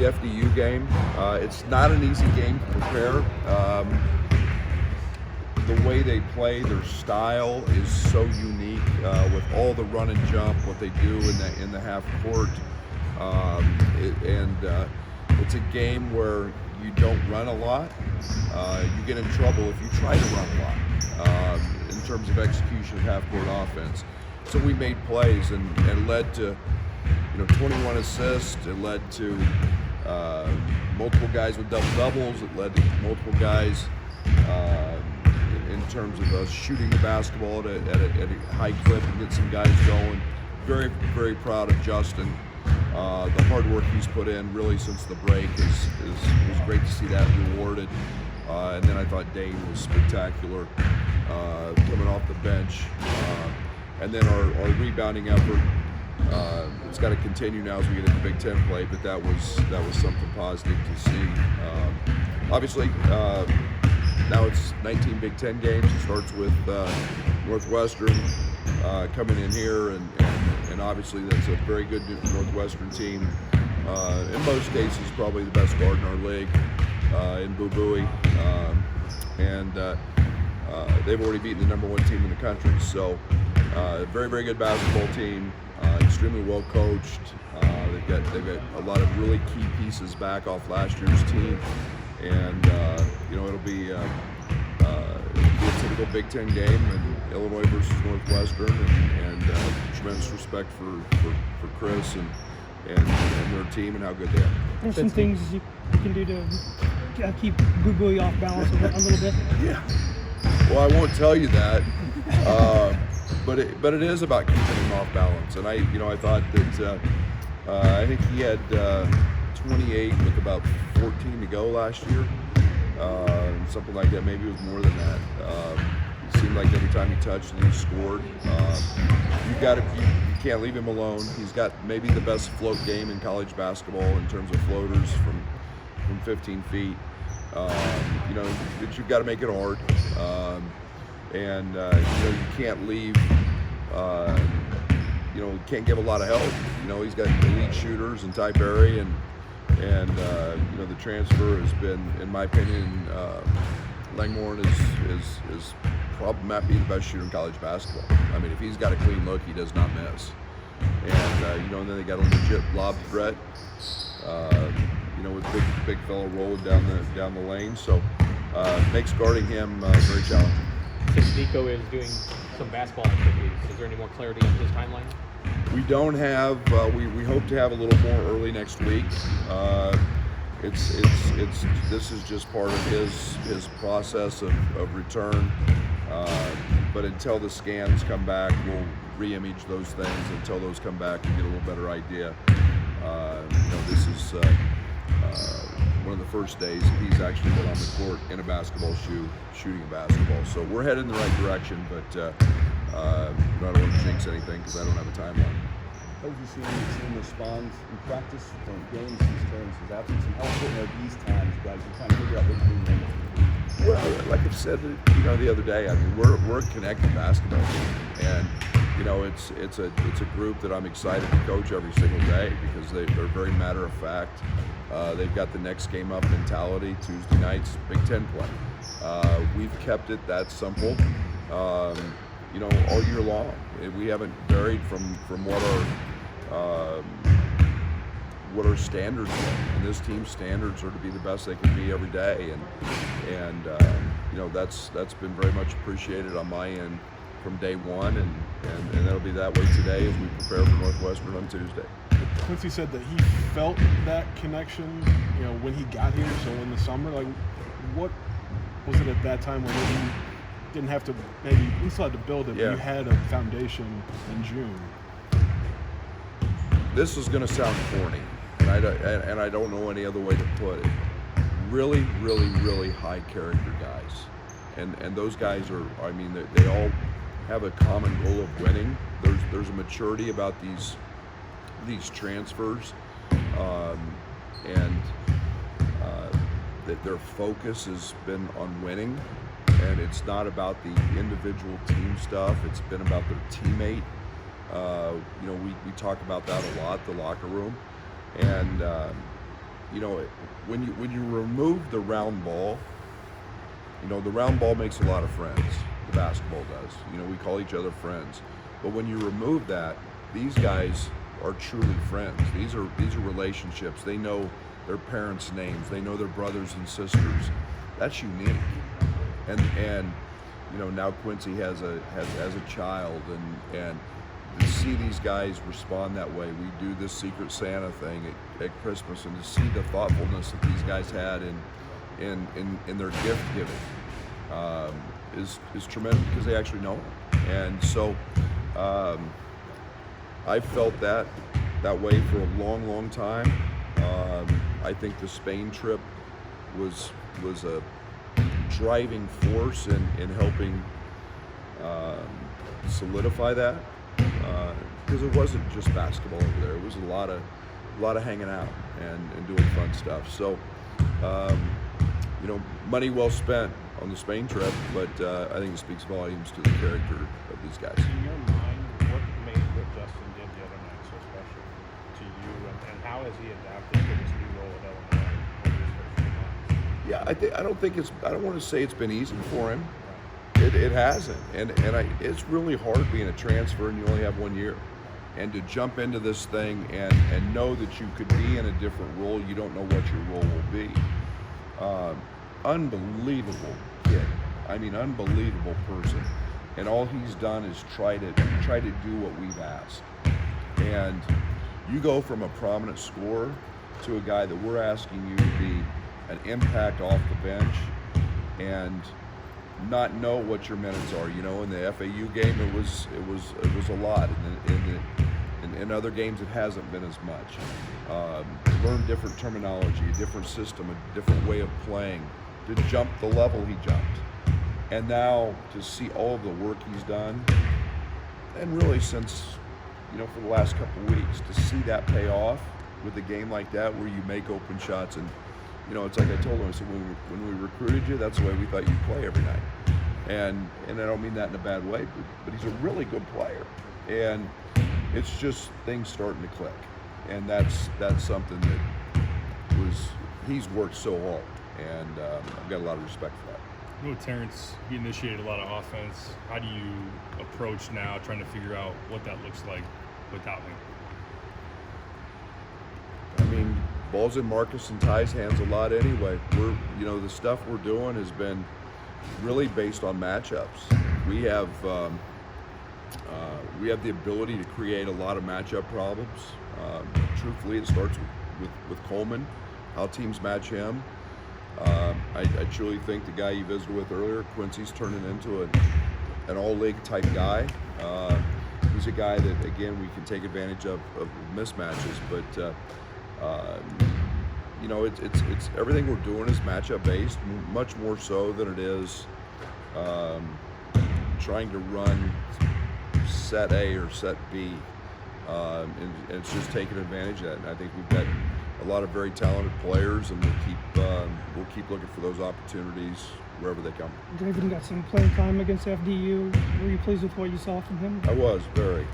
FDU game. It's not an easy game to prepare. The way they play, their style is so unique with all the run and jump, what they do in the half court, it's a game where you don't run a lot. You get in trouble if you try to run a lot in terms of execution of half court offense. So we made plays and led to 21 assists. It led to multiple guys with double doubles. It led to multiple guys in terms of us shooting the basketball at a high clip and get some guys going. Very, very proud of Justin. The hard work he's put in really since the break was great to see that rewarded. And then I thought Dane was spectacular coming off the bench. And then our rebounding effort, it's got to continue now as we get into Big Ten play, but that was something positive to see. Obviously, now it's 19 Big Ten games. It starts with Northwestern coming in here, and obviously that's a very good Northwestern team. In most cases, probably the best guard in our league in Boo-Booey. And they've already beaten the #1 team in the country. So very, very good basketball team, extremely well coached. They've got a lot of really key pieces back off last year's team. And it'll be a typical Big Ten game, and Illinois versus Northwestern, and tremendous respect for Chris and their team and how good they are. There's some things you can do to keep Boo-Booey off balance a little bit. Yeah. Well, I won't tell you that, but it is about keeping him off balance. And I thought that I think he had 28 with about 14 to go last year, something like that. Maybe it was more than that. It seemed like every time he touched it, he scored. You can't leave him alone. He's got maybe the best float game in college basketball in terms of floaters from 15 feet. But you've got to make it hard, you can't leave. Can't give a lot of help. He's got elite shooters and Ty Berry, and the transfer has been, in my opinion, Langmore is probably might be the best shooter in college basketball. I mean, if he's got a clean look, he does not miss. And and then they got a legit lob threat. With big fellow rolling down the lane, so makes guarding him very challenging. Since Nico is doing some basketball activities, is there any more clarity on his timeline? We don't have. We hope to have a little more early next week. This is just part of his process of return. But until the scans come back, we'll re-image those things until those come back and get a little better idea. This is one of the first days he's actually been on the court in a basketball shoe, shooting a basketball. So we're headed in the right direction, but I don't want to jinx anything because I don't have a timeline. How have you seen the team respond in practice from games since Terrence's absence, and how important are these times, guys, to kind of figure out what to do? Well, like I've said, the other day, I mean, we're a connected basketball team, and it's a group that I'm excited to coach every single day because they're very matter of fact. They've got the next game up mentality. Tuesday nights, Big Ten play. We've kept it that simple, all year long. We haven't varied from what our standards are. And this team's standards are to be the best they can be every day, and that's been very much appreciated on my end from day one, and that'll be that way today as we prepare for Northwestern on Tuesday. Quincy said that he felt that connection, when he got here, so in the summer. Like, what was it at that time when you didn't have to, maybe you still had to build it, Yeah. but you had a foundation in June? This is going to sound corny, and I don't know any other way to put it. Really, really, really high character guys, and those guys are. I mean, they all have a common goal of winning. There's a maturity about these transfers, and that their focus has been on winning, and it's not about the individual team stuff. It's been about their teammate. We talk about that a lot, the locker room, and you know, when you remove the round ball, you know, the round ball makes a lot of friends. The basketball does. You know, we call each other friends. But when you remove that, these guys are truly friends. These are relationships. They know their parents' names. They know their brothers and sisters. That's unique. And you know, now Quincy has a child, and to see these guys respond that way. We do this Secret Santa thing at Christmas, and to see the thoughtfulness that these guys had in their gift giving is tremendous, because they actually know him. And so I felt that way for a long time. I think the Spain trip was a driving force in helping solidify that, because it wasn't just basketball over there. It was a lot of hanging out and doing fun stuff. So you know, money well spent on the Spain trip, but I think it speaks volumes to the character of these guys. In your mind, what made what Justin did the other night so special to you, and how has he adapted to this new role at Illinois over his first few months? Yeah, I don't want to say it's been easy for him. It hasn't, and it's really hard being a transfer and you only have 1 year, and to jump into this thing and know that you could be in a different role. You don't know what your role will be. Unbelievable kid. I mean, unbelievable person. And all he's done is try to do what we've asked. And you go from a prominent scorer to a guy that we're asking you to be an impact off the bench and not know what your minutes are. You know, in the FAU game, it was a lot. In other games, it hasn't been as much. Learn different terminology, a different system, a different way of playing, to jump the level he jumped. And now to see all of the work he's done, and really since, you know, for the last couple of weeks, to see that pay off with a game like that where you make open shots. And, you know, it's like I told him, I said, when we recruited you, that's the way we thought you'd play every night. And I don't mean that in a bad way, but he's a really good player. And it's just things starting to click. And that's something that he's worked so hard. And I've got a lot of respect for that. You know, Terrence, he initiated a lot of offense. How do you approach now trying to figure out what that looks like without him? I mean, ball's in Marcus and Ty's hands a lot anyway. The stuff we're doing has been really based on matchups. We have the ability to create a lot of matchup problems. Truthfully, it starts with Coleman, how teams match him. I truly think the guy you visited with earlier, Quincy's turning into an all-league type guy. He's a guy that, again, we can take advantage of mismatches, but you know, it's everything we're doing is matchup based, much more so than it is trying to run set A or set B, and it's just taking advantage of that. And I think we've got a lot of very talented players, and we'll keep looking for those opportunities wherever they come. Draven got some playing time against FDU. Were you pleased with what you saw from him? I was very.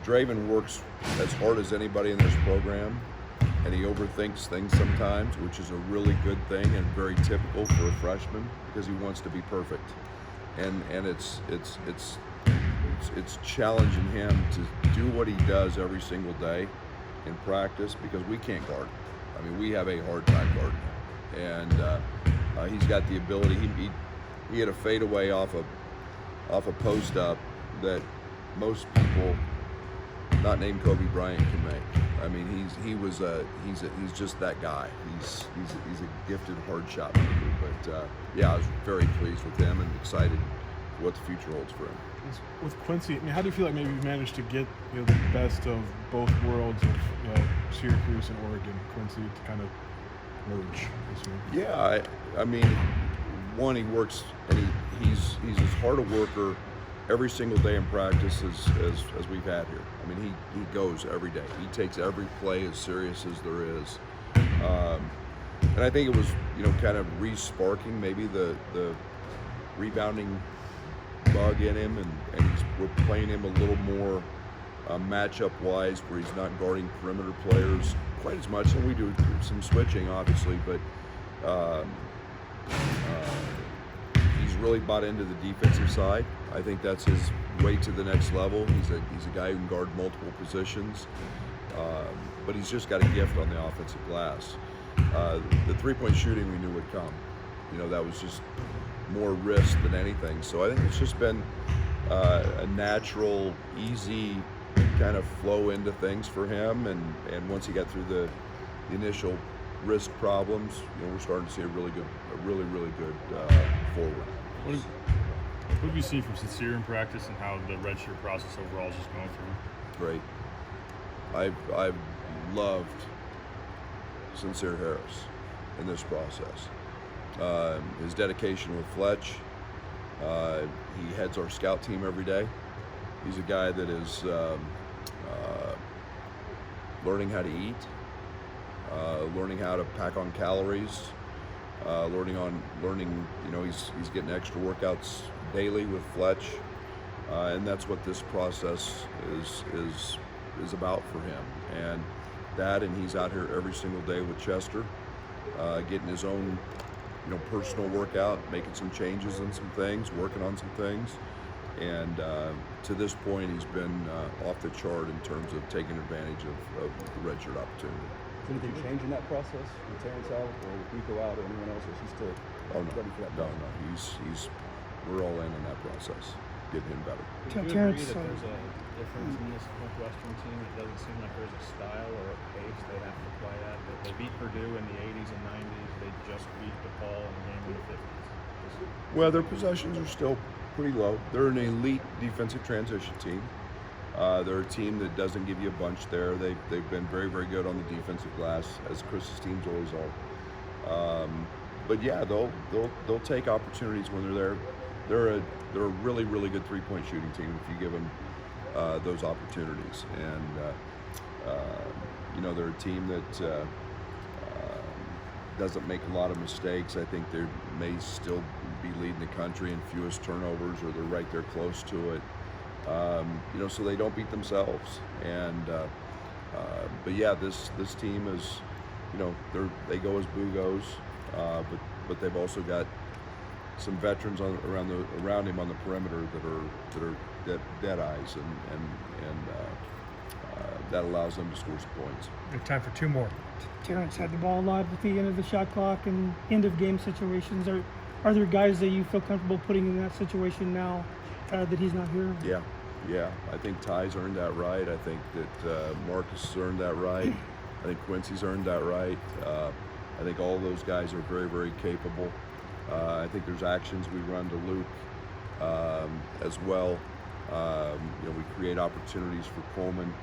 Draven works as hard as anybody in this program, and he overthinks things sometimes, which is a really good thing and very typical for a freshman, because he wants to be perfect. And it's challenging him to do what he does every single day in practice, because we can't guard him. I mean, we have a hard time guarding him. And he's got the ability. He had a fadeaway off a post up that most people not named Kobe Bryant can make. I mean, he's just that guy. He's a gifted hard shot maker. But yeah, I was very pleased with him and excited for what the future holds for him. With Quincy, I mean, how do you feel like maybe you managed to get, you know, the best of both worlds of, you know, Syracuse and Oregon, Quincy, to kind of merge this year? Yeah, I mean, one, he works, and he's as hard a worker every single day in practice as we've had here. I mean, he goes every day. He takes every play as serious as there is. And I think it was, you know, kind of re-sparking maybe the rebounding bug in him, and we're playing him a little more matchup-wise, where he's not guarding perimeter players quite as much. And we do some switching, obviously, but he's really bought into the defensive side. I think that's his way to the next level. He's a guy who can guard multiple positions, but he's just got a gift on the offensive glass. The three-point shooting we knew would come. You know, that was just more risk than anything. So I think it's just been a natural, easy kind of flow into things for him. And once he got through the initial risk problems, you know, we're starting to see a really good forward. What have you seen from Sincere in practice, and how the redshirt process overall is just going through? Great. I've loved Sincere Harris in this process. His dedication with Fletch. He heads our scout team every day. He's a guy that is learning how to eat, learning how to pack on calories, learning. You know, he's getting extra workouts daily with Fletch, and that's what this process is about for him. And he's out here every single day with Chester, getting his own, you know, personal workout, making some changes in some things, working on some things. And to this point, he's been off the chart in terms of taking advantage of the redshirt opportunity. Does anything change in that process with Terrence out or with Nico out or anyone else? Or is he still ready for that? No. We're all in on that process, getting him better. Would you agree Terrence, that there's a difference in this Northwestern team? It doesn't seem like there's a style or a pace they have to play at. They beat Purdue in the 80s and 90s. They just beat DePaul in the game in the 50s. Well, their possessions are still pretty low. They're an elite defensive transition team. They're a team that doesn't give you a bunch there. They've been very, very good on the defensive glass, as Chris's teams always are. But yeah, they'll take opportunities when they're there. They're a really, really good three-point shooting team if you give them those opportunities. And you know, they're a team that doesn't make a lot of mistakes. I think they may still be leading the country in fewest turnovers, or they're right there close to it. You know, so they don't beat themselves. And but yeah, this team is, you know, they go as Boo goes, but they've also got some veterans around him on the perimeter that are dead eyes, and that allows them to score some points. We have time for two more. Terrence had the ball a lot at the end of the shot clock and end of game situations. Are there guys that you feel comfortable putting in that situation now that he's not here? Yeah. I think Ty's earned that right. I think that Marcus has earned that right. I think Quincy's earned that right. I think all those guys are very, very capable. I think there's actions we run to Luke as well. You know, we create opportunities for Coleman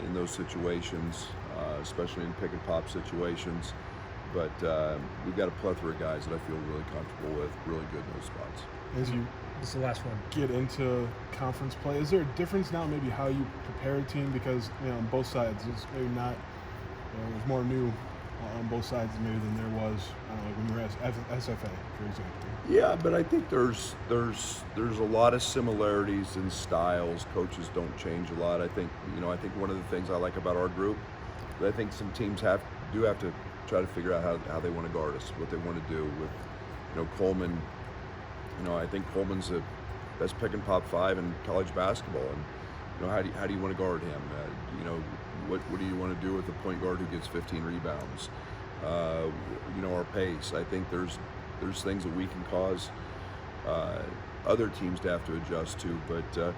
in those situations, especially in pick and pop situations. But we've got a plethora of guys that I feel really comfortable with, really good in those spots. As you This is the last one. get into conference play, is there a difference now maybe how you prepare a team? Because, you know, on both sides, it's maybe not, you know, there's more new on both sides maybe than there was, I don't know, like when you were at SFA, for example. Yeah, but I think there's a lot of similarities in styles. Coaches don't change a lot. I think one of the things I like about our group, that I think some teams do have to try to figure out how they want to guard us, what they want to do with, you know, Coleman. You know, I think Coleman's the best pick and pop five in college basketball, and you know, how do you want to guard him? You know, what do you want to do with a point guard who gets 15 rebounds? You know, our pace. I think there's things that we can cause other teams to have to adjust to, but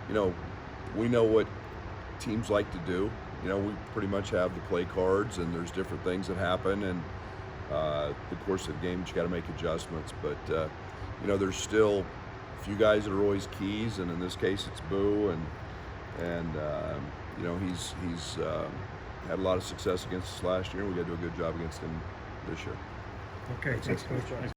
you know, we know what teams like to do. You know, we pretty much have the play cards, and there's different things that happen, and the course of the game, you got to make adjustments. But you know, there's still a few guys that are always keys, and in this case, it's Boo, and you know, he's had a lot of success against us last year. We got to do a good job against him this year. Okay, thanks, Coach.